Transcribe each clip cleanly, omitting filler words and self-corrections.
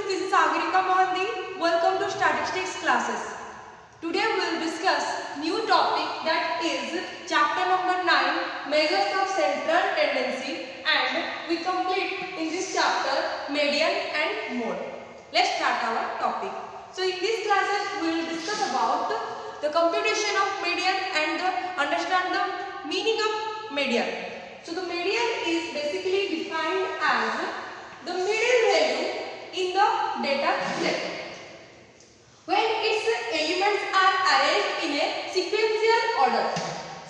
students, this is Sagarika Mohanty. Welcome to statistics classes. Today we will discuss new topic that is chapter number 9, measures of central tendency, and we complete in this chapter median and mode. Let's start our topic. So in these classes we will discuss about the computation of median and understand the meaning of median. So the median is basically defined as the middle value in the data set when its elements are arranged in a sequential order.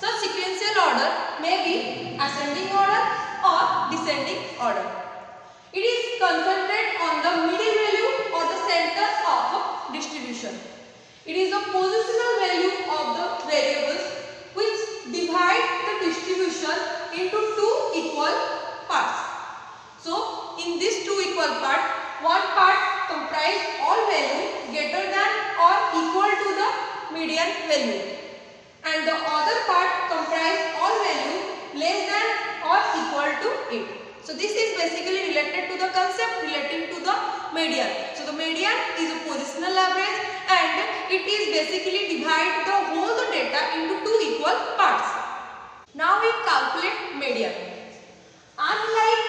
So sequential order may be ascending order or descending order. It is concentrated on the middle value or the center of distribution. It is the positional value of the variables which divide the distribution into two equal parts. So in these two equal parts, one part comprises all value greater than or equal to the median value, and the other part comprises all value less than or equal to it. So this is basically related to the concept relating to the median. So the median is a positional average and it is basically divide the whole the data into two equal parts. Now we calculate median. Unlike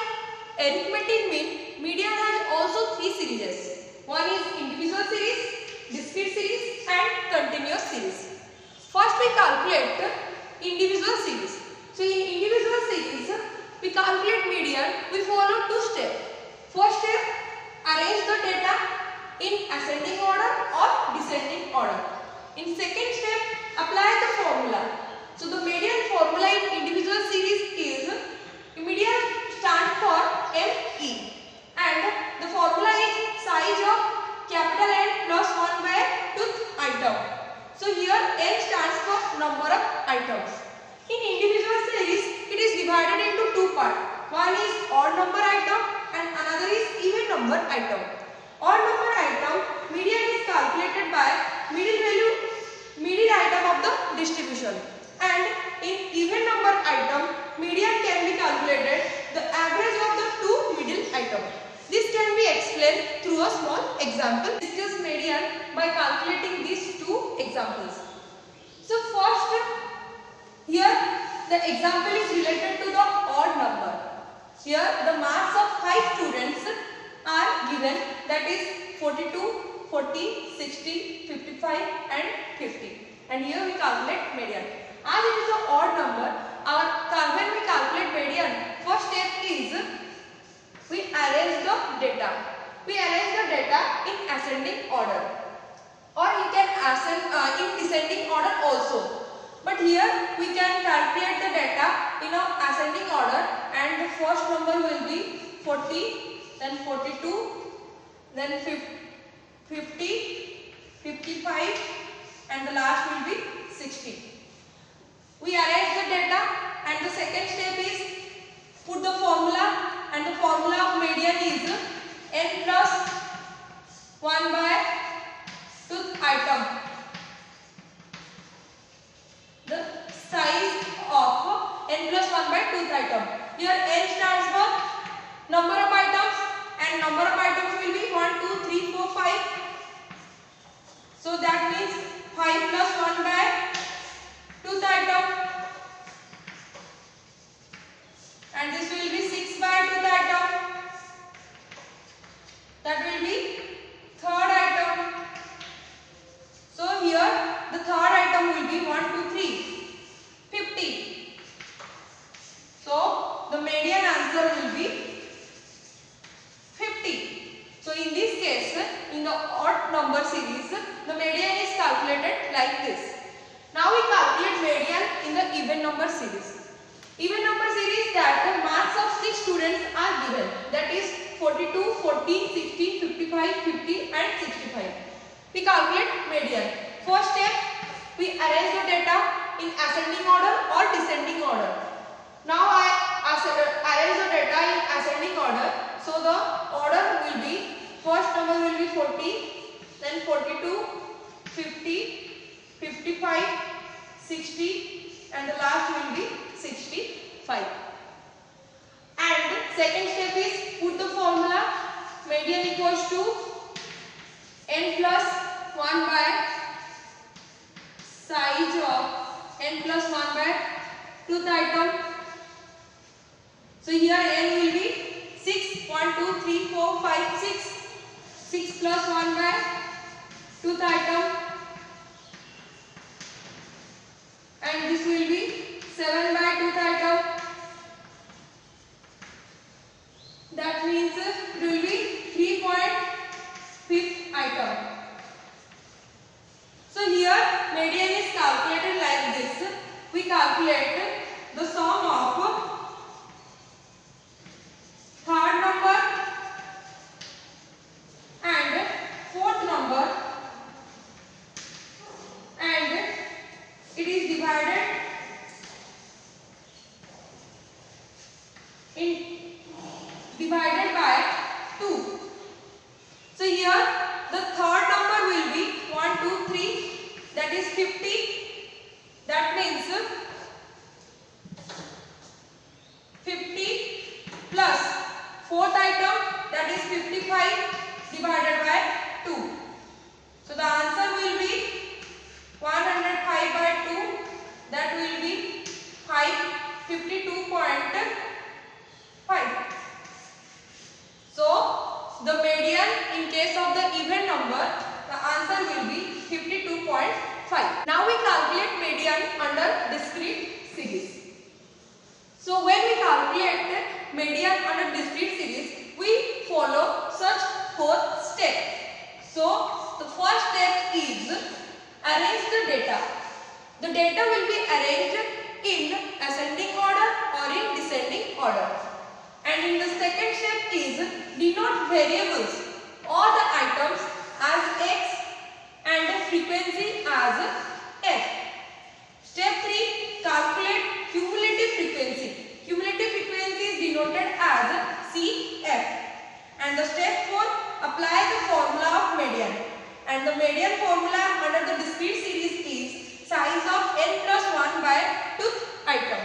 arithmetic mean, median has also three series. One is individual series, discrete series and continuous series. First we calculate individual series. So in individual series, we calculate median, we follow two steps. First step, arrange the data in ascending order or descending order. In second step, apply the formula. So the median formula in individual series is median stands for ME and the formula is size of capital N plus 1 by tooth item. So here N stands for number of items. In individual series, it is divided into two parts. One is odd number item and another is even number item. Odd number item, median is calculated by middle item of the distribution. And in even number item, median can be calculated the average of the two middle items. This can be explained through a small example. Discuss median by calculating these two examples. So first, here the example is related to the odd number. Here the marks of 5 students are given, that is 42, 40, 60, 55 and 50. And here we calculate median. As it is an odd number, when we calculate median, first step is we arrange the data. We arrange the data in ascending order, or you can in descending order also. But here we can calculate the data in a ascending order, and the first number will be 40, then 42, then 50, 55 and the last will be 60. We arrange the data and the second step is put the formula, and the formula of median is N plus 1 by tooth item. The size of N plus 1 by tooth item. Here N stands for number of items and number of items will be 1, 2, 3, 4, 5. So that means 5 plus 1 by tooth item, and this will be 6 by tooth item. That will be third item. So here the third item will be 1, 2, 3, 50. So the median answer will be 50. So in this case, in the odd number series, the median is calculated like this. Now we calculate median in the even number series. Even number series, that the marks of 6 students are given, that is 42, 40, 60, 55, 50 and 65. We calculate median. First step, we arrange the data in ascending order or descending order. Now I arrange the data in ascending order. So the order will be, first number will be 40, then 42, 50, 55, 60 and the last will be 65. And second step is put the formula median equals to n plus 1 by size of n plus 1 by tooth item. So here n will be 6, 1, 2, 3, 4, 5, 6. 6 plus 1 by tooth item, and this will be 7 by tooth item. That means it will be 3.5 item. So here median is calculated like this. We calculate the sum of third number and fourth number, and it is divided by 2. So here the third number will be 1, 2, 3, that is 50. That means 50 plus fourth item, that is 55 divided by 2. So the answer will be 105 by 2, that will be 52.5. So the median in case of the even number, the answer will be 52.5. Now we calculate median under discrete series. So when we calculate median under discrete series, we follow such 4 steps. So the first step is arrange the data. The data will be arranged in ascending order or in descending order. And in the second step is denote variables or the items as x and the frequency as f. Step 3, calculate cumulative frequency. Cumulative frequency is denoted as CF. And the step 4, apply the formula of median. And the median formula under the discrete series is size of n plus 1 by tooth item.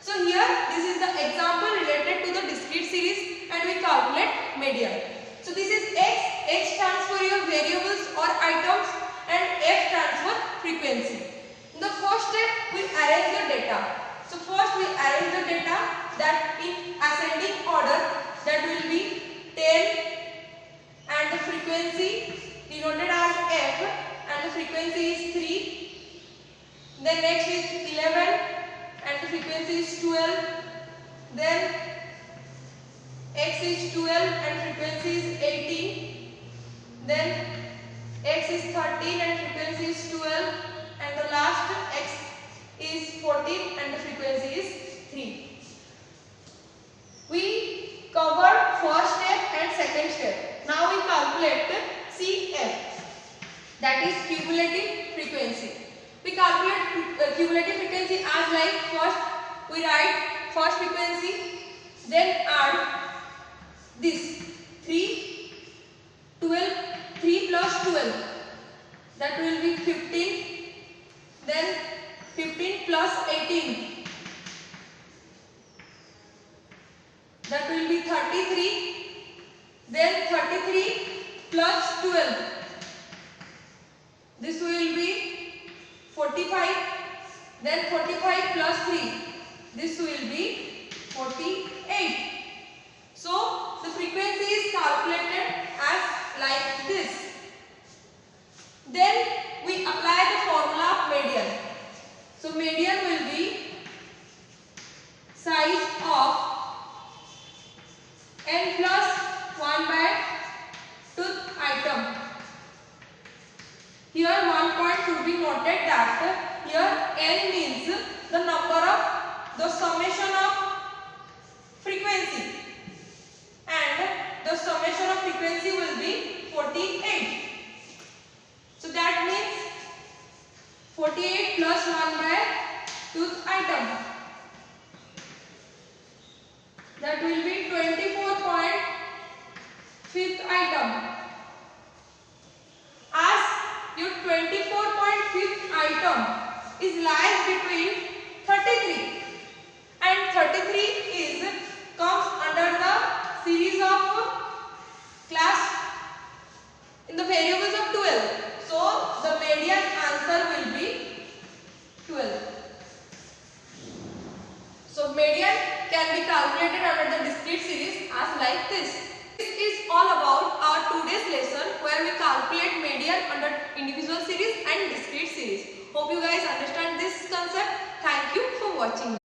So here this is the example related to the discrete series, and we calculate median. So this is x. X stands for your variables or items, and f stands for frequency. In the first step, we arrange the data. So first we arrange the data that in ascending order, that will be 10, and the frequency denoted as f, and the frequency is 3. Then next is 11, and the frequency is 12. Then x is 12 and frequency is 18. Then x is 13 and frequency is 12. And the last x is 14 and the frequency is 3. We covered first step and second step. Now we calculate CF, that is cumulative frequency. We calculate cumulative frequency as like first we write first frequency, then add this 3 plus 12, that will be 15, then 15 plus 18, that will be 33, then 33 plus 12, this will be 45, then 45 plus 3, this will be 48. So the frequency is calculated as like this. Then we apply the formula of median. So median will be size of n plus 1 by tooth item. Here one point should be noted that here n means the number of the summation of frequency, and the summation of frequency will be 48. So that means 48 plus 1 by tooth item, that will be 24.5 item. As your 24.5 item is lies between 33, and 33 is comes under the series of class in the variable cube is of 12. So the median answer will be 12. So median can be calculated under the discrete series as like this. This is all about our today's lesson where we calculate median under individual series and discrete series. Hope you guys understand this concept. Thank you for watching.